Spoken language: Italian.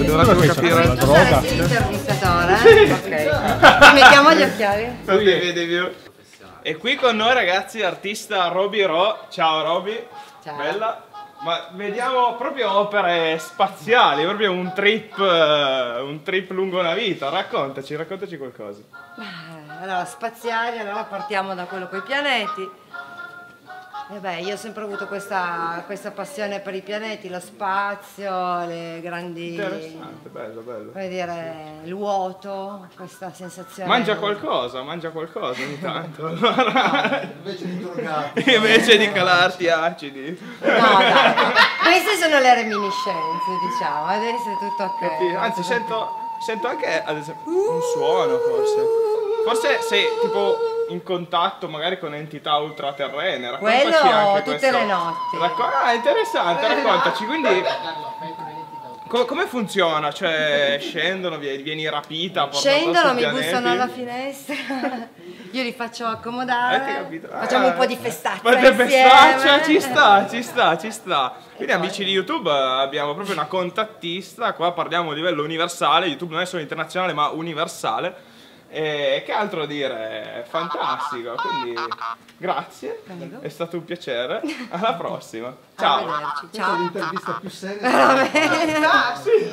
devo un attimo capire. Tu saresti l'intervistatore? Sì. Ok. Ci mettiamo gli occhiali? Vedi più. E qui con noi ragazzi l'artista Roby Ro. Ciao Roby. Ciao. Bella. Ma vediamo proprio opere spaziali, proprio un trip lungo una vita. Raccontaci qualcosa. Allora, spaziali, allora partiamo da quello con i pianeti. E beh, io ho sempre avuto questa passione per i pianeti, lo spazio, le grandi... Interessante, bello. Come dire, il vuoto, questa sensazione... Mangia qualcosa ogni tanto. Invece di drogarti. Invece di calarti acidi. No, dai, queste sono le reminiscenze, diciamo, adesso è tutto ok. Anzi, sento anche, ad esempio, un suono forse sei tipo in contatto magari con entità ultraterrene. Quello anche tutte questo. le notti. Interessante, raccontaci, quindi come funziona? Cioè scendono, vieni rapita, scendono, mi bussano alla finestra, io li faccio accomodare, facciamo un po' di festaccia insieme. Ci sta. Quindi amici di YouTube abbiamo proprio una contattista, qua parliamo a livello universale, YouTube non è solo internazionale ma universale. E che altro dire? Fantastico, quindi grazie, Prego. è stato un piacere, alla prossima, ciao! Arrivederci, Questa è ciao. l'intervista più seria. Veramente? Ah, sì,